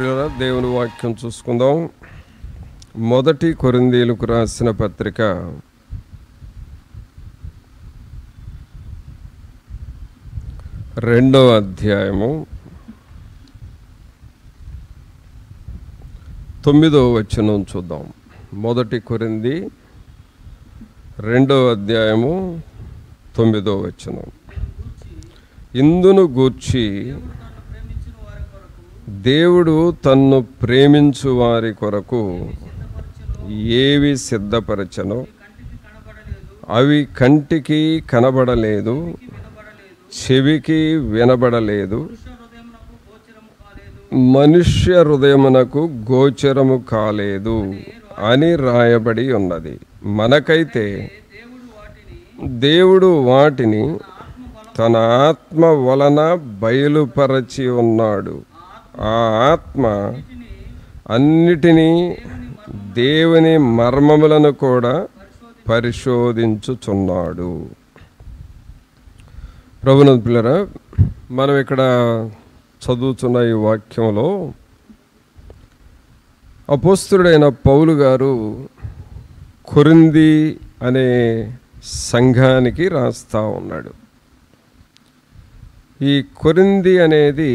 ప్రియులారా, దేవుని వాక్యం చూసుకుందాం. మొదటి కొరింథీయులకు రాసిన పత్రిక 2వ అధ్యాయము 9వ వచనం చూద్దాం. మొదటి కొరింథీ 2వ అధ్యాయము 9వ వచనం. ఇందును గూర్చి దేవుడు తన్ను ప్రేమించు వారి కొరకు ఏవి సిద్ధపరచనో అవి కంటికి కనబడలేదు, చెవికి వినబడలేదు, మనుష్య హృదయమునకు గోచరము కాలేదు అని రాయబడి ఉన్నది. మనకైతే దేవుడు వాటిని తన ఆత్మ వలన బయలుపరచి ఉన్నాడు. ఆ ఆత్మ అన్నిటినీ, దేవుని మర్మములను కూడా పరిశోధించుచున్నాడు. ప్రభునందు పిల్లరా, మనం ఇక్కడ చదువుతున్న ఈ వాక్యంలో అపోస్తలుడైన పౌలు గారు కొరింథీ అనే సంఘానికి రాస్తా ఉన్నాడు. ఈ కొరింథీ అనేది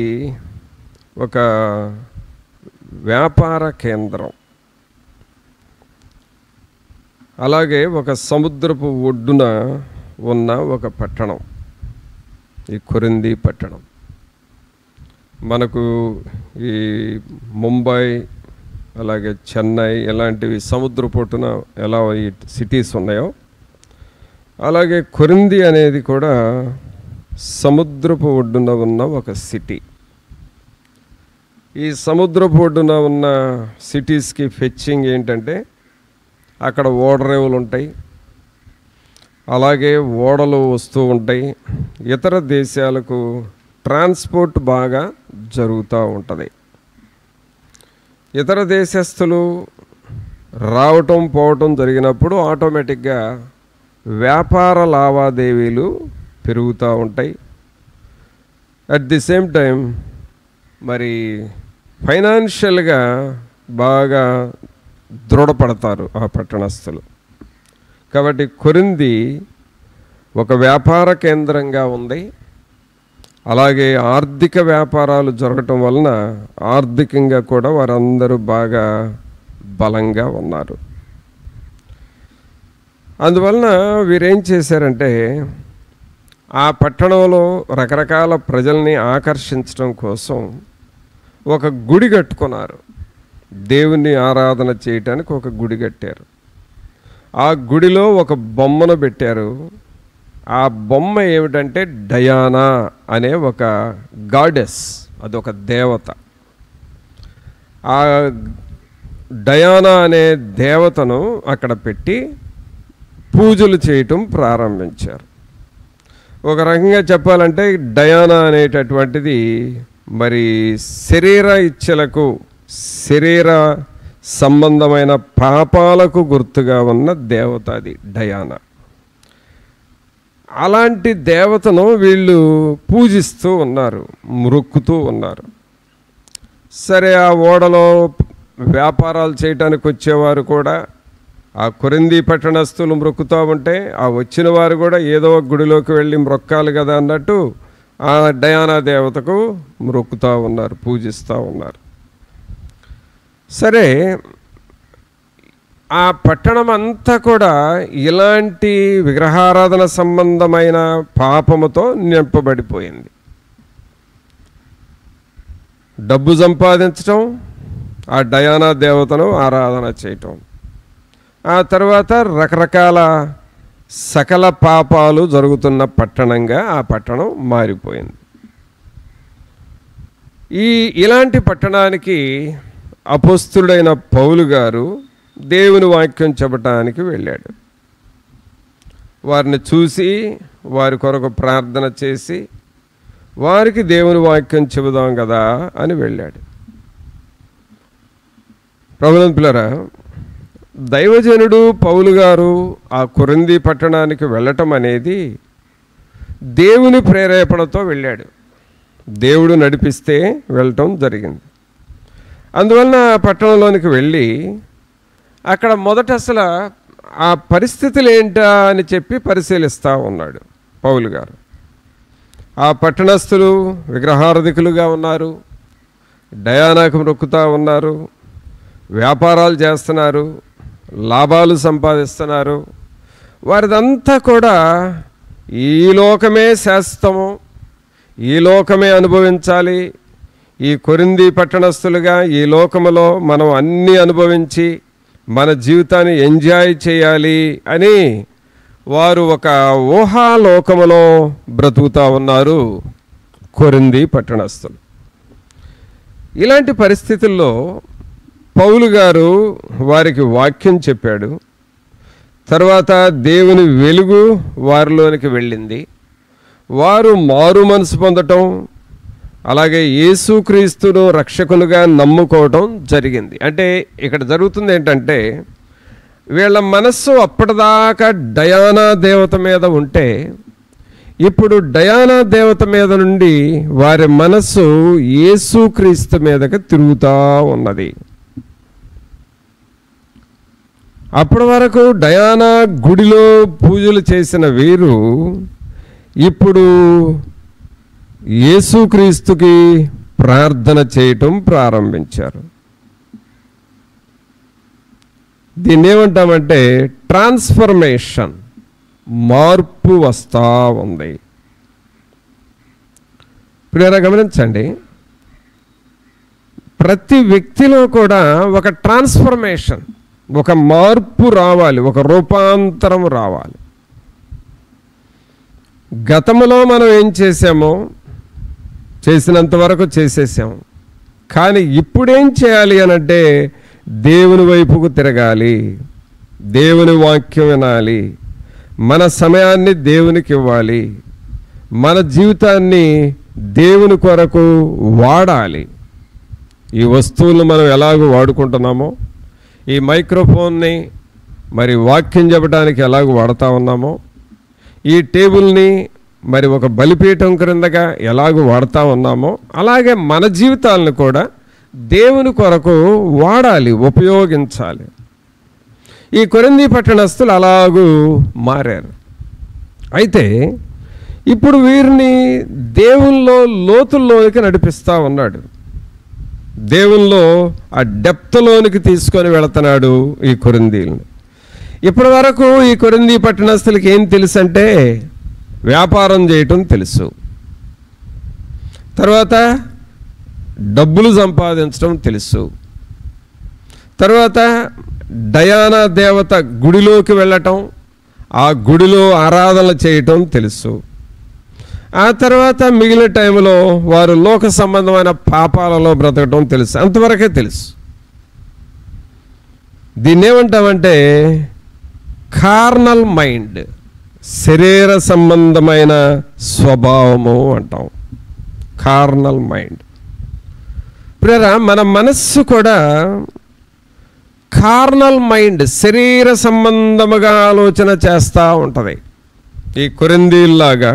ఒక వ్యాపార కేంద్రం, అలాగే ఒక సముద్రపు ఒడ్డున ఉన్న ఒక పట్టణం ఈ కొరింథీ పట్టణం. మనకు ఈ ముంబై, అలాగే చెన్నై ఇలాంటివి సముద్రపోటున ఎలా ఈ సిటీస్ ఉన్నాయో, అలాగే కొరింథీ అనేది కూడా సముద్రపు ఒడ్డున ఉన్న ఒక సిటీ. ఈ సముద్రపు ఒడ్డున ఉన్న సిటీస్కి ఫెచ్చింగ్ ఏంటంటే అక్కడ ఓడరేవులు ఉంటాయి, అలాగే ఓడలు వస్తూ ఉంటాయి. ఇతర దేశాలకు ట్రాన్స్పోర్ట్ బాగా జరుగుతూ ఉంటుంది. ఇతర దేశస్తులు రావటం పోవటం జరిగినప్పుడు ఆటోమేటిక్గా వ్యాపార లావాదేవీలు పెరుగుతూ ఉంటాయి. అట్ ది సేమ్ టైం మరి ఫైనాన్షియల్గా బాగా దృఢపడతారు ఆ పట్టణస్థులు. కాబట్టి కొరింథీ ఒక వ్యాపార కేంద్రంగా ఉంది. అలాగే ఆర్థిక వ్యాపారాలు జరగటం వలన ఆర్థికంగా కూడా వారందరూ బాగా బలంగా ఉన్నారు. అందువలన వీరేం చేశారంటే ఆ పట్టణంలో రకరకాల ప్రజల్ని ఆకర్షించడం కోసం ఒక గుడి కట్టుకున్నారు. దేవుని ఆరాధన చేయటానికి ఒక గుడి కట్టారు. ఆ గుడిలో ఒక బొమ్మను పెట్టారు. ఆ బొమ్మ ఏమిటంటే డయానా అనే ఒక గాడెస్, అదొక దేవత. ఆ డయానా అనే దేవతను అక్కడ పెట్టి పూజలు చేయటం ప్రారంభించారు. ఒక రకంగా చెప్పాలంటే డయానా అనేటటువంటిది మరి శరీర ఇచ్చలకు, శరీర సంబంధమైన పాపాలకు గుర్తుగా ఉన్న దేవత అది డయానా. అలాంటి దేవతను వీళ్ళు పూజిస్తూ ఉన్నారు, మొక్కుతూ ఉన్నారు. సరే, ఆ ఓడలో వ్యాపారాలు చేయటానికి వచ్చేవారు కూడా ఆ కొరింథీ పట్టణస్థులు మొక్కుతూ ఉంటే ఆ వచ్చిన వారు కూడా ఏదో ఒక గుడిలోకి వెళ్ళి మొక్కాలి కదా అన్నట్టు ఆ డయానా దేవతకు మొక్కుతూ ఉన్నారు, పూజిస్తూ ఉన్నారు. సరే, ఆ పట్టణం అంతా కూడా ఇలాంటి విగ్రహారాధన సంబంధమైన పాపముతో నింపబడిపోయింది. డబ్బు సంపాదించటం, ఆ డయానా దేవతను ఆరాధన చేయటం, ఆ తర్వాత రకరకాల సకల పాపాలు జరుగుతున్న పట్టణంగా ఆ పట్టణం మారిపోయింది. ఇలాంటి పట్టణానికి అపోస్తలుడైన పౌలు గారు దేవుని వాక్యం చెప్పటానికి వెళ్ళాడు. వారిని చూసి వారి కొరకు ప్రార్థన చేసి వారికి దేవుని వాక్యం చెబుదాం కదా అని వెళ్ళాడు. ప్రభునందు పిల్లరా, దైవజనుడు పౌలు గారు ఆ కొరింథీ పట్టణానికి వెళ్ళటం అనేది దేవుని ప్రేరేపణతో వెళ్ళాడు. దేవుడు నడిపిస్తే వెళ్ళటం జరిగింది. అందువలన పట్టణంలోనికి వెళ్ళి అక్కడ మొదట అసలు ఆ పరిస్థితులు ఏంటా అని చెప్పి పరిశీలిస్తూ ఉన్నాడు పౌలు గారు. ఆ పట్టణస్థులు విగ్రహారాధికులుగా ఉన్నారు, డయానాకు మొక్కుతూ ఉన్నారు, వ్యాపారాలు చేస్తున్నారు, లాభాలు సంపాదిస్తున్నారు. వారిదంతా కూడా ఈ లోకమే శాశ్వతము, ఈ లోకమే అనుభవించాలి. ఈ కొరింథీ పట్టణస్థులుగా ఈ లోకములో మనం అన్నీ అనుభవించి మన జీవితాన్ని ఎంజాయ్ చేయాలి అని వారు ఒక ఊహాలోకములో బ్రతుకుతూ ఉన్నారు కొరింథీ పట్టణస్థులు. ఇలాంటి పరిస్థితుల్లో పౌలు గారు వారికి వాక్యం చెప్పాడు. తర్వాత దేవుని వెలుగు వారిలోనికి వెళ్ళింది. వారు మారు మనసు పొందటం, అలాగే యేసుక్రీస్తును రక్షకులుగా నమ్ముకోవటం జరిగింది. అంటే ఇక్కడ జరుగుతుంది ఏంటంటే, వీళ్ళ మనస్సు అప్పటిదాకా డయానా దేవత మీద ఉంటే ఇప్పుడు డయానా దేవత మీద నుండి వారి మనస్సు యేసుక్రీస్తు మీదకి తిరుగుతూ ఉన్నది. అప్పటి వరకు డయానా గుడిలో పూజలు చేసిన వీరు ఇప్పుడు యేసుక్రీస్తుకి ప్రార్థన చేయటం ప్రారంభించారు. దీన్ని ఏమంటామంటే ట్రాన్స్ఫర్మేషన్, మార్పు వస్తూ ఉంది. ఇప్పుడు గమనించండి, ప్రతి వ్యక్తిలో కూడా ఒక ట్రాన్స్ఫర్మేషన్, ఒక మార్పు రావాలి, ఒక రూపాంతరం రావాలి. గతంలో మనం ఏం చేసామో చేసినంత వరకు చేసేసాము, కానీ ఇప్పుడేం చేయాలి అనంటే దేవుని వైపుకు తిరగాలి, దేవుని వాక్యం వినాలి, మన సమయాన్ని దేవునికి ఇవ్వాలి, మన జీవితాన్ని దేవుని కొరకు వాడాలి. ఈ వస్తువులను మనం ఎలాగో వాడుకుంటున్నామో, ఈ మైక్రోఫోన్ని మరి వాక్యం చెప్పడానికి ఎలాగో వాడుతూ ఉన్నామో, ఈ టేబుల్ని మరి ఒక బలిపీఠం క్రిందగా ఎలాగో వాడుతూ ఉన్నామో, అలాగే మన జీవితాలను కూడా దేవుని కొరకు వాడాలి, ఉపయోగించాలి. ఈ కొరింథీ పట్టణస్థులు అలాగూ మారారు. అయితే ఇప్పుడు వీరిని దేవునిలో లోతుల్లోనికి నడిపిస్తూ ఉన్నాడు, దేవునిలో ఆ డెప్త్లోనికి తీసుకొని వెళుతున్నాడు ఈ కొరింథీలను. ఇప్పటి వరకు ఈ కొరింథీ పట్టణస్థులకి ఏం తెలుసు అంటే వ్యాపారం చేయటం తెలుసు, తర్వాత డబ్బులు సంపాదించడం తెలుసు, తర్వాత డయానా దేవత గుడిలోకి వెళ్ళటం, ఆ గుడిలో ఆరాధన చేయటం తెలుసు. ఆ తర్వాత మిగిలిన టైంలో వారు లోక సంబంధమైన పాపాలలో బ్రతకటం తెలుసు. అంతవరకే తెలుసు. దీన్ని ఏమంటామంటే కార్నల్ మైండ్, శరీర సంబంధమైన స్వభావము అంటాం, కార్నల్ మైండ్. ప్రేరా, మన మనస్సు కూడా కార్నల్ మైండ్, శరీర సంబంధముగా ఆలోచన చేస్తూ ఉంటుంది. ఈ కొరింథీల్లాగా,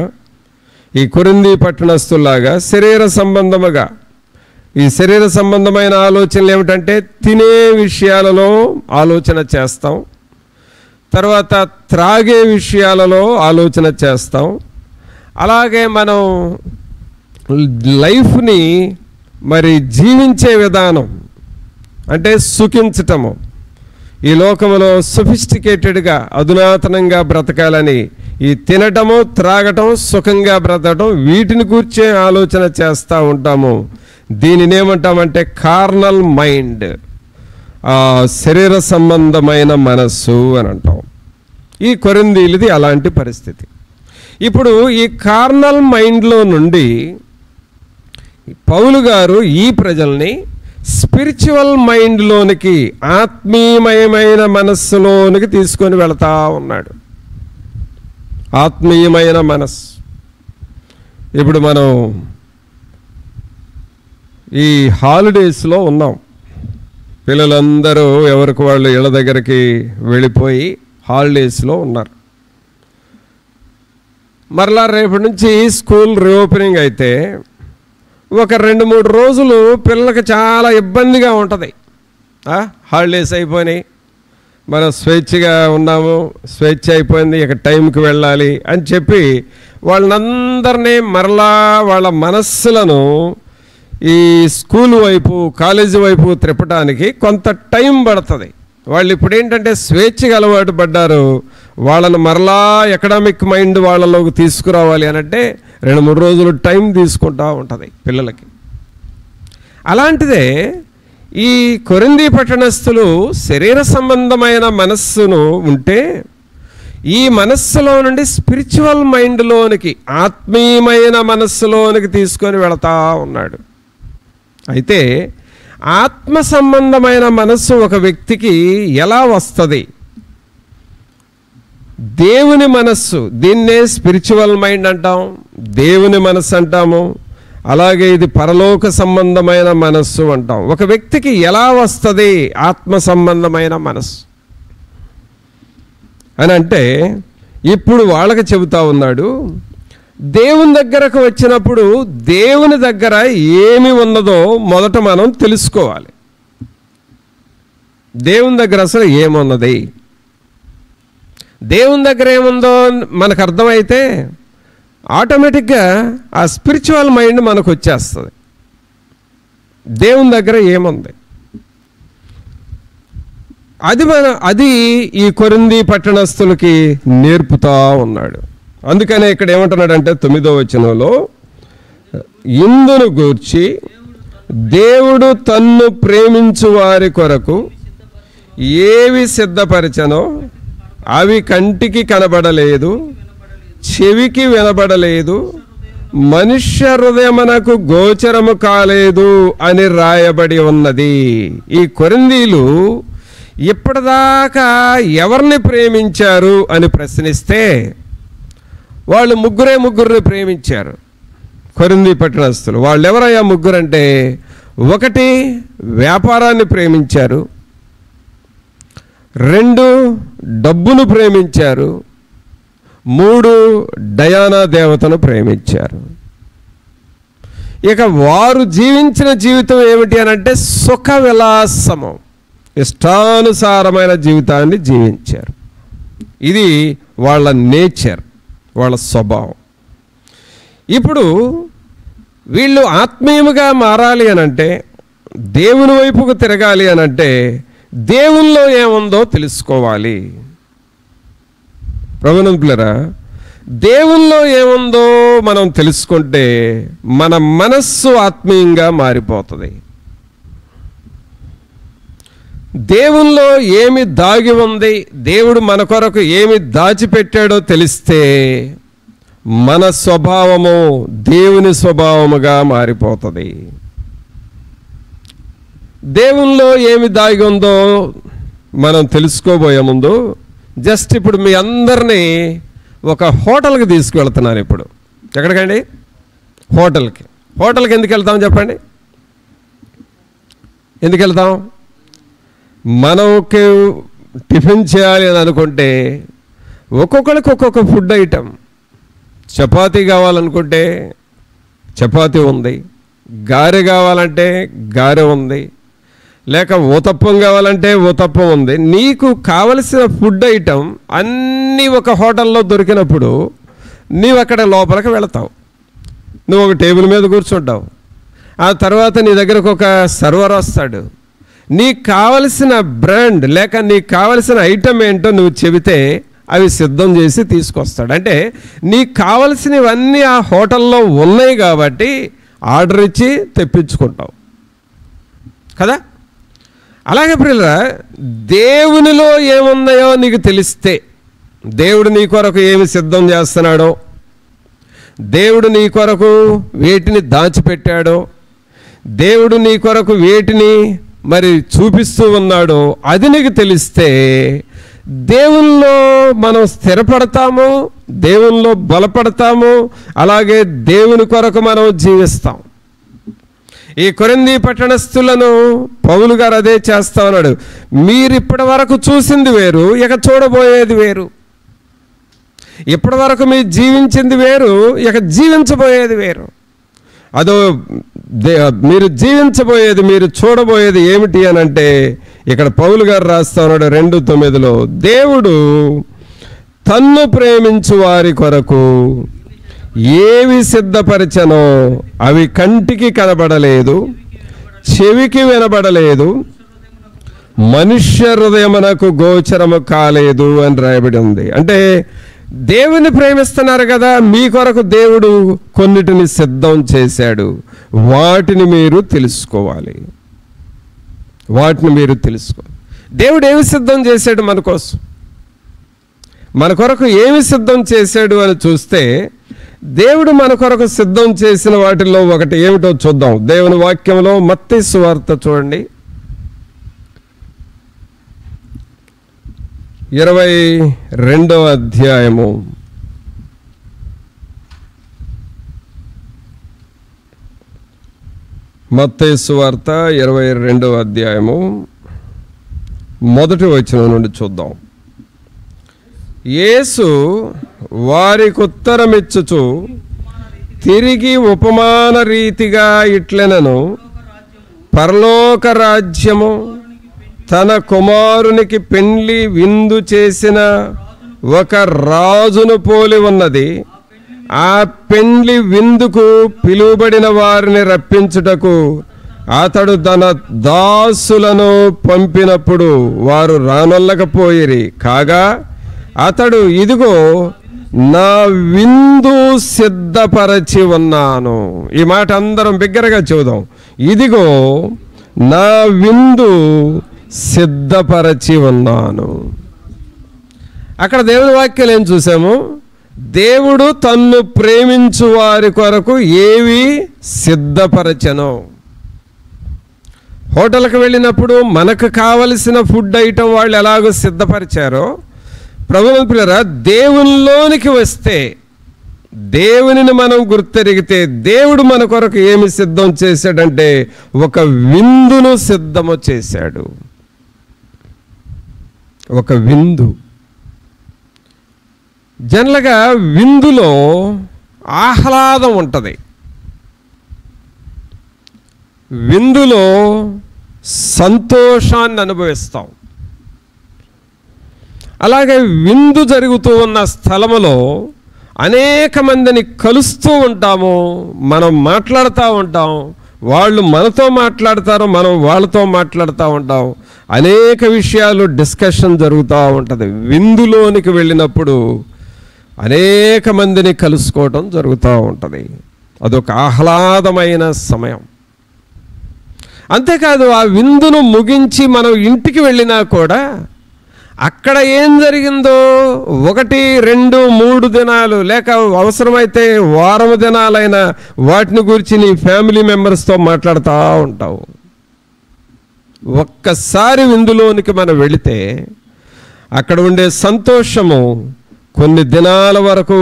ఈ కొరింథీ పట్టణస్థుల్లాగా శరీర సంబంధముగా, ఈ శరీర సంబంధమైన ఆలోచనలు ఏమిటంటే తినే విషయాలలో ఆలోచన చేస్తాం, తర్వాత త్రాగే విషయాలలో ఆలోచన చేస్తాం. అలాగే మనం లైఫ్ని మరి జీవించే విధానం అంటే సుఖించటము, ఈ లోకంలో సొఫిస్టికేటెడ్గా అధునాతనంగా బ్రతకాలని ఈ తినటము, త్రాగటం, సుఖంగా బ్రతకటం, వీటిని కూర్చే ఆలోచన చేస్తూ ఉంటాము. దీనిని ఏమంటామంటే కార్నల్ మైండ్, శరీర సంబంధమైన మనస్సు అని అంటాం. ఈ కొరింథీలది అలాంటి పరిస్థితి. ఇప్పుడు ఈ కార్నల్ మైండ్లో నుండి పౌలు గారు ఈ ప్రజల్ని స్పిరిచువల్ మైండ్లోనికి, ఆత్మీయమయమైన మనస్సులోనికి తీసుకొని వెళతా ఉన్నాడు. ఆత్మీయమైన మనస్సు. ఇప్పుడు మనం ఈ హాలిడేస్లో ఉన్నాం. పిల్లలందరూ ఎవరికి వాళ్ళు ఇళ్ళ దగ్గరికి వెళ్ళిపోయి హాలిడేస్లో ఉన్నారు. మరలా రేపటి నుంచి స్కూల్ రీఓపెనింగ్ అయితే ఒక 2-3 రోజులు పిల్లలకి చాలా ఇబ్బందిగా ఉంటుంది. హాలిడేస్ అయిపోయినాయి, మనం స్వేచ్ఛగా ఉన్నాము, స్వేచ్ఛ అయిపోయింది, ఇక టైంకి వెళ్ళాలి అని చెప్పి వాళ్ళందరినీ మరలా వాళ్ళ మనస్సులను ఈ స్కూల్ వైపు, కాలేజీ వైపు త్రిప్పడానికి కొంత టైం పడుతుంది. వాళ్ళు ఇప్పుడు ఏంటంటే స్వేచ్ఛగా అలవాటు పడ్డారు, వాళ్ళను మరలా ఎకనామిక్ మైండ్ వాళ్ళలోకి తీసుకురావాలి అని అంటే 2-3 రోజులు టైం తీసుకుంటూ ఉంటుంది పిల్లలకి. అలాంటిదే ఈ కొరింథీ పట్టణస్థులు శరీర సంబంధమైన మనస్సును ఉంటే ఈ మనస్సులో నుండి స్పిరిచువల్ మైండ్లోనికి, ఆత్మీయమైన మనస్సులోనికి తీసుకొని వెళతా ఉన్నాడు. అయితే ఆత్మ సంబంధమైన మనస్సు ఒక వ్యక్తికి ఎలా వస్తుంది? దేవుని మనస్సు, దీన్నే స్పిరిచువల్ మైండ్ అంటాం, దేవుని మనస్సు అంటాము, అలాగే ఇది పరలోక సంబంధమైన మనస్సు అంటాం. ఒక వ్యక్తికి ఎలా వస్తుంది ఆత్మ సంబంధమైన మనస్సు అని అంటే, ఇప్పుడు వాళ్ళకి చెబుతా ఉన్నాడు, దేవుని దగ్గరకు వచ్చినప్పుడు దేవుని దగ్గర ఏమి ఉన్నదో మొదట మనం తెలుసుకోవాలి. దేవుని దగ్గర అసలు ఏమున్నది, దేవుని దగ్గర ఏముందో మనకు అర్థమైతే ఆటోమేటిక్గా ఆ స్పిరిచువల్ మైండ్ మనకు వచ్చేస్తుంది. దేవుని దగ్గర ఏముంది అది ఈ కొరింథీ పట్టణస్థులకి నేర్పుతా ఉన్నాడు. అందుకనే ఇక్కడ ఏమంటున్నాడంటే 9వ వచనంలో, ఇందును గూర్చి దేవుడు తన్ను ప్రేమించు వారి కొరకు ఏవి సిద్ధపరచనో అవి కంటికి కనబడలేదు, చెవికి వినబడలేదు, మనుష్య హృదయమునకు గోచరము కాలేదు అని రాయబడి ఉన్నది. ఈ కొరింథీలు ఇప్పటిదాకా ఎవరిని ప్రేమించారు అని ప్రశ్నిస్తే వాళ్ళు ముగ్గురిని ప్రేమించారు కొరింథీ పట్టణస్థులు. వాళ్ళు ఎవరయ్యా ముగ్గురంటే, 1 వ్యాపారాన్ని ప్రేమించారు, 2 డబ్బును ప్రేమించారు, 3 డయానా దేవతను ప్రేమించారు. ఇక వారు జీవించిన జీవితం ఏమిటి అని అంటే సుఖ విలాసము, ఇష్టానుసారమైన జీవితాన్ని జీవించారు. ఇది వాళ్ళ నేచర్, వాళ్ళ స్వభావం. ఇప్పుడు వీళ్ళు ఆత్మీయముగా మారాలి అనంటే, దేవుని వైపుకు తిరగాలి అనంటే దేవునిలో ఏముందో తెలుసుకోవాలి. ప్రభునంతులారా, దేవునిలో ఏముందో మనం తెలుసుకుంటే మన మనస్సు ఆత్మీయంగా మారిపోతుంది. దేవునిలో ఏమి దాగి ఉంది, దేవుడు మన కొరకు ఏమి దాచిపెట్టాడో తెలిస్తే మన స్వభావము దేవుని స్వభావముగా మారిపోతుంది. దేవునిలో ఏమి దాగి ఉందో మనం తెలుసుకోబోయే ముందు జస్ట్ ఇప్పుడు మీ అందరినీ ఒక హోటల్కి తీసుకువెళ్తున్నాను. ఇప్పుడు ఎక్కడికండి? హోటల్కి ఎందుకు వెళ్తాం చెప్పండి? ఎందుకు వెళ్తాం? మనకి టిఫిన్ చేయాలి అని అనుకుంటే ఒక్కొక్కరికి ఒక్కొక్క ఫుడ్ ఐటమ్. చపాతీ కావాలనుకుంటే చపాతీ ఉంది, గారె కావాలంటే గారె ఉంది, లేక ఊతప్పం కావాలంటే ఊతప్పం ఉంది. నీకు కావలసిన ఫుడ్ ఐటమ్ అన్నీ ఒక హోటల్లో దొరికినప్పుడు నీవు అక్కడ లోపలికి వెళతావు. నువ్వు ఒక టేబుల్ మీద కూర్చుంటావు. ఆ తర్వాత నీ దగ్గరకు ఒక సర్వర్ వస్తాడు. నీకు కావలసిన బ్రాండ్ లేక నీకు కావలసిన ఐటమ్ ఏంటో నువ్వు చెబితే అవి సిద్ధం చేసి తీసుకొస్తాడు. అంటే నీకు కావలసినవన్నీ ఆ హోటల్లో ఉన్నాయి కాబట్టి ఆర్డర్ ఇచ్చి తెప్పించుకుంటావు కదా. అలాగే ప్రియులారా, దేవునిలో ఏమున్నాయో నీకు తెలిస్తే, దేవుడు నీ కొరకు ఏమి సిద్ధం చేస్తున్నాడో, దేవుడు నీ కొరకు వేటిని దాచిపెట్టాడో, దేవుడు నీ కొరకు వేటిని మరి చూపిస్తూ ఉన్నాడో అది నీకు తెలిస్తే దేవునిలో మనం స్థిరపడతాము, దేవునిలో బలపడతాము, అలాగే దేవుని కొరకు మనం జీవిస్తాం. ఈ కొరింథీ పట్టణస్థులను పౌలు గారు అదే చేస్తా ఉన్నాడు. మీరు ఇప్పటి వరకు చూసింది వేరు, ఇక చూడబోయేది వేరు. ఇప్పటి వరకు మీరు జీవించింది వేరు, ఇక జీవించబోయేది వేరు. అదో మీరు జీవించబోయేది, మీరు చూడబోయేది ఏమిటి అని అంటే ఇక్కడ పౌలు గారు రాస్తా ఉన్నాడు 2:9. దేవుడు తన్ను ప్రేమించు వారి కొరకు ఏవి సిద్ధపరిచనో అవి కంటికి కనబడలేదు, చెవికి వినబడలేదు, మనుష్య హృదయమునకు గోచరము కాలేదు అని రాయబడి ఉంది. అంటే దేవుని ప్రేమిస్తున్నారు కదా, మీ కొరకు దేవుడు కొన్నిటిని సిద్ధం చేశాడు. వాటిని మీరు తెలుసుకోవాలి. దేవుడు ఏమి సిద్ధం చేశాడు మన కోసం, మన కొరకు ఏమి సిద్ధం చేశాడు అని చూస్తే, దేవుడు మన కొరకు సిద్ధం చేసిన వాటిల్లో ఒకటి ఏమిటో చూద్దాం. దేవుని వాక్యంలో మత్తయి సువార్త చూడండి, 22వ అధ్యాయము. మత్తయి సువార్త 22వ అధ్యాయము 1వ వచనం నుండి చూద్దాం. యేసు వారికి ఉత్తరమిచ్చుచు తిరిగి ఉపమాన రీతిగా ఇట్లనెను, పరలోక రాజ్యము తన కుమారునికి పెండ్లి విందు చేసిన ఒక రాజును పోలి ఉన్నది. ఆ పెండ్లి విందుకు పిలువబడిన వారిని రప్పించుటకు అతడు తన దాసులను పంపినప్పుడు వారు రానొల్లకపోయిరి. కాగా అతడు, ఇదిగో నా విందు సిద్ధపరచి ఉన్నాను. ఈ మాట అందరం బిగ్గరగా చూద్దాం. ఇదిగో నా విందు సిద్ధపరచి ఉన్నాను. అక్కడ దేవుని వాక్యాలు ఏం చూసాము? దేవుడు తన్ను ప్రేమించు వారి కొరకు ఏవి సిద్ధపరచను. హోటల్కి వెళ్ళినప్పుడు మనకు కావలసిన ఫుడ్ ఐటమ్ వాళ్ళు ఎలాగో సిద్ధపరిచారో, ప్రభువుని పిల్లరా, దేవునిలోనికి వస్తే, దేవునిని మనం గుర్తెరిగితే దేవుడు మన కొరకు ఏమి సిద్ధం చేశాడంటే ఒక విందును సిద్ధము చేశాడు. ఒక విందు. జనరల్గా విందులో ఆహ్లాదం ఉంటుంది, విందులో సంతోషాన్ని అనుభవిస్తాం. అలాగే విందు జరుగుతూ ఉన్న స్థలములో అనేక మందిని కలుస్తూ ఉంటాము, మనం మాట్లాడుతూ ఉంటాం, వాళ్ళు మనతో మాట్లాడతారు, మనం వాళ్ళతో మాట్లాడుతూ ఉంటాం. అనేక విషయాలు డిస్కషన్ జరుగుతూ ఉంటుంది. విందులోనికి వెళ్ళినప్పుడు అనేక మందిని కలుసుకోవటం జరుగుతూ ఉంటుంది. అదొక ఆహ్లాదమైన సమయం. అంతేకాదు, ఆ విందును ముగించి మనం ఇంటికి వెళ్ళినా కూడా అక్కడ ఏం జరిగిందో 1, 2, 3 దినాలు లేక అవసరమైతే వారం దినాలైన వాటిని గురించి నీ ఫ్యామిలీ మెంబర్స్తో మాట్లాడుతూ ఉంటావు. ఒక్కసారి విందులోనికి మనం వెళితే అక్కడ ఉండే సంతోషము కొన్ని దినాల వరకు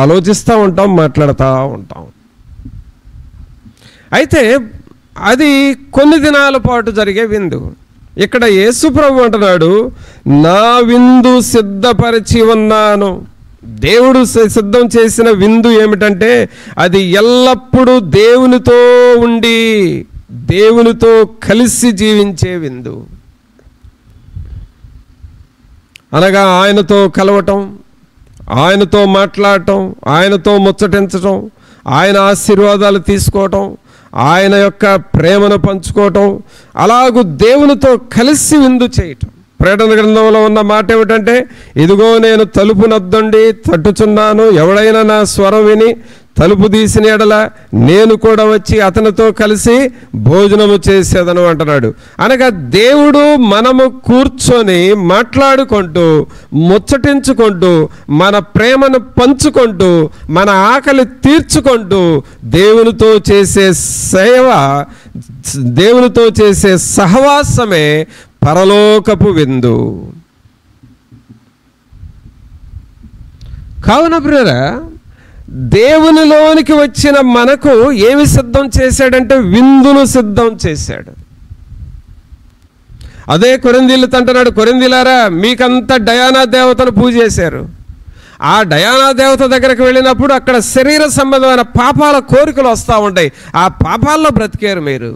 ఆలోచిస్తూ ఉంటాం, మాట్లాడుతూ ఉంటాం. అయితే అది కొన్ని దినాల పాటు జరిగే విందు. ఇక్కడ యేసు ప్రభు అంటున్నాడు, నా విందు సిద్ధపరిచి ఉన్నాను. దేవుడు సిద్ధం చేసిన విందు ఏమిటంటే అది ఎల్లప్పుడూ దేవునితో ఉండి దేవునితో కలిసి జీవించే విందు. అనగా ఆయనతో కలవటం, ఆయనతో మాట్లాడటం, ఆయనతో ముచ్చటించటం, ఆయన ఆశీర్వాదాలు తీసుకోవటం, ఆయన యొక్క ప్రేమను పంచుకోవటం, అలాగూ దేవునితో కలిసి విందు చేయటం. ప్రకటన గ్రంథంలో ఉన్న మాట ఏమిటంటే, ఇదిగో నేను తలుపు నొద్దండి తట్టుచున్నాను, ఎవడైనా నా స్వరం విని తలుపు తీసిన ఎడల నేను కూడా వచ్చి అతనితో కలిసి భోజనము చేసేదను అంటున్నాడు. అనగా దేవుడు మనము కూర్చొని మాట్లాడుకుంటూ ముచ్చటించుకుంటూ మన ప్రేమను పంచుకుంటూ మన ఆకలి తీర్చుకుంటూ దేవునితో చేసే సేవ, దేవునితో చేసే సహవాసమే పరలోకపు విందు. కావున ప్రియరా, దేవునిలోనికి వచ్చిన మనకు ఏమి సిద్ధం చేశాడంటే విందును సిద్ధం చేశాడు. అదే కొరింథీయులతో అంటున్నాడు, కొరింథీయులారా మీకంతా డయానా దేవతను పూజ చేశారు, ఆ డయానా దేవత దగ్గరకు వెళ్ళినప్పుడు అక్కడ శరీర సంబంధమైన పాపాల కోరికలు వస్తూ ఉంటాయి. ఆ పాపాల్లో బ్రతికారు మీరు.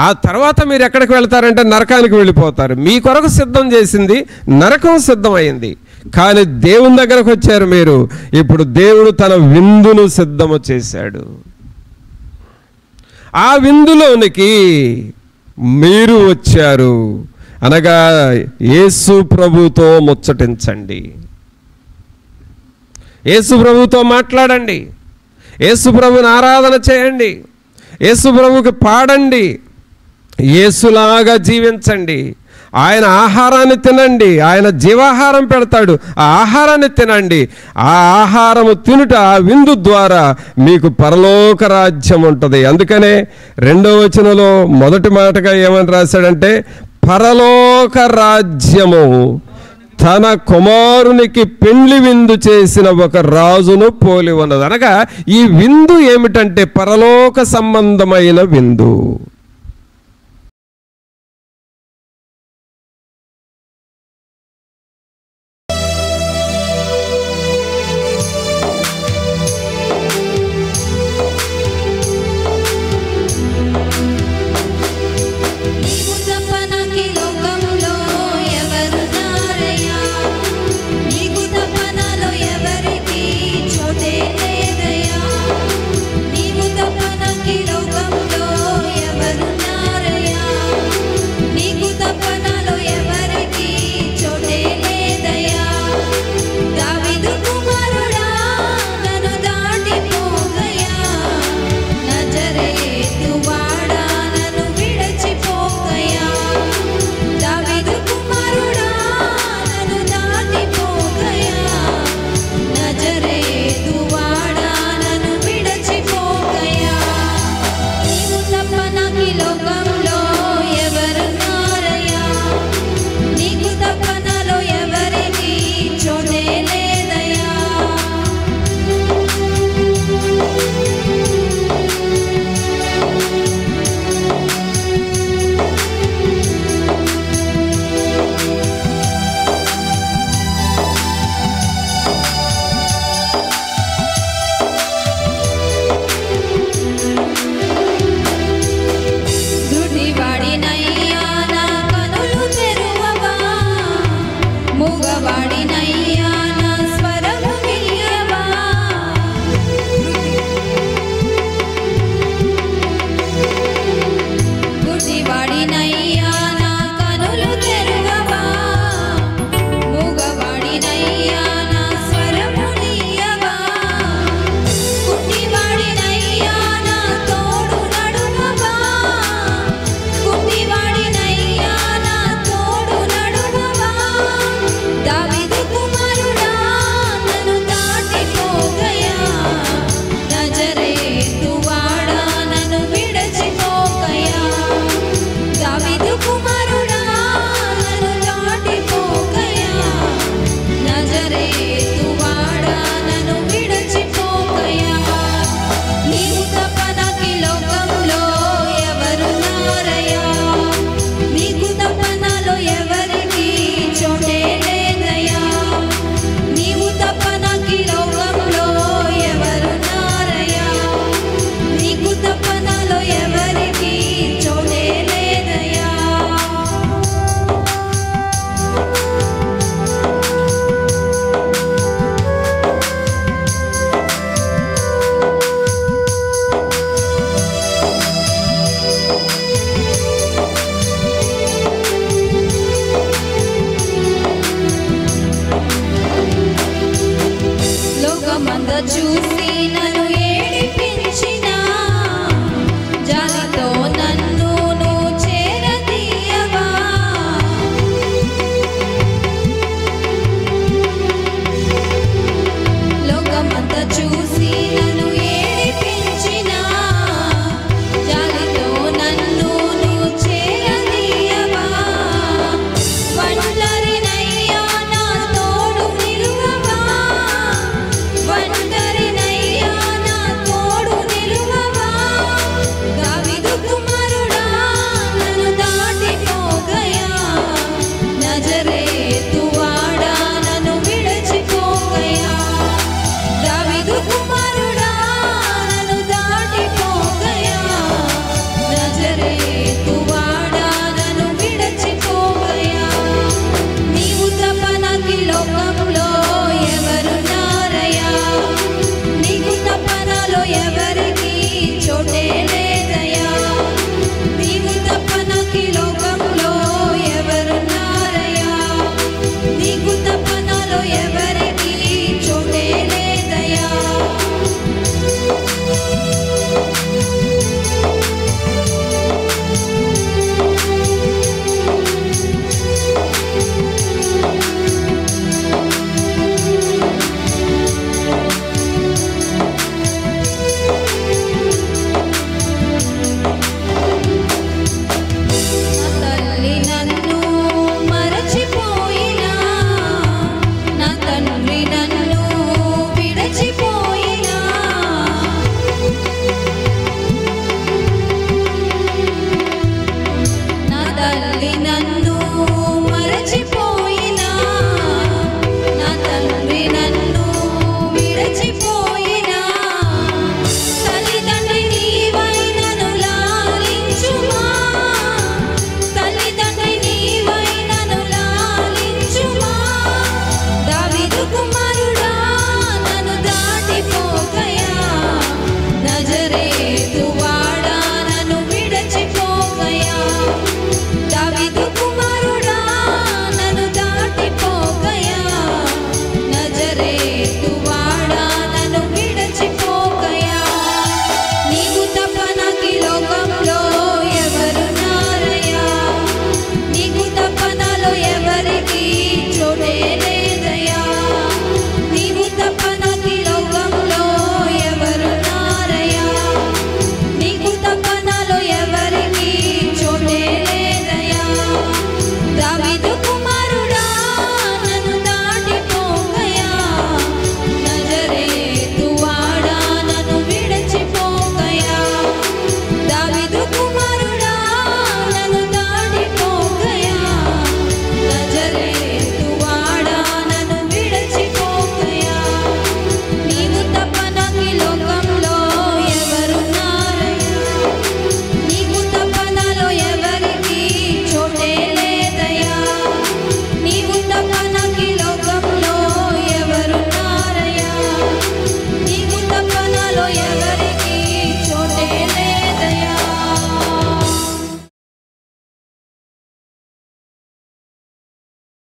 ఆ తర్వాత మీరు ఎక్కడికి వెళ్తారంటే నరకానికి వెళ్ళిపోతారు. మీ కొరకు సిద్ధం చేసింది నరకం సిద్ధమైంది. కానీ దేవుని దగ్గరకు వచ్చారు మీరు. ఇప్పుడు దేవుడు తన విందును సిద్ధము చేశాడు. ఆ విందులోనికి మీరు వచ్చారు. అనగా యేసు ప్రభుతో ముచ్చటించండి, యేసు ప్రభుతో మాట్లాడండి, యేసు ప్రభుని ఆరాధన చేయండి, యేసు ప్రభుకి పాడండి, యేసులాగా జీవించండి. ఆయన ఆహారాన్ని తినండి. ఆయన జీవాహారం పెడతాడు. ఆ ఆహారాన్ని తినండి. ఆ ఆహారము తినుట, ఆ విందు ద్వారా మీకు పరలోక రాజ్యం ఉంటుంది. అందుకనే 2వ వచనంలో మొదటి మాటగా ఏమని రాశాడంటే, పరలోక రాజ్యము తన కుమారునికి పెండ్లి విందు చేసిన ఒక రాజును పోలి ఉన్నది. అనగా ఈ విందు ఏమిటంటే పరలోక సంబంధమైన విందు. ఎవరు ఇదుకు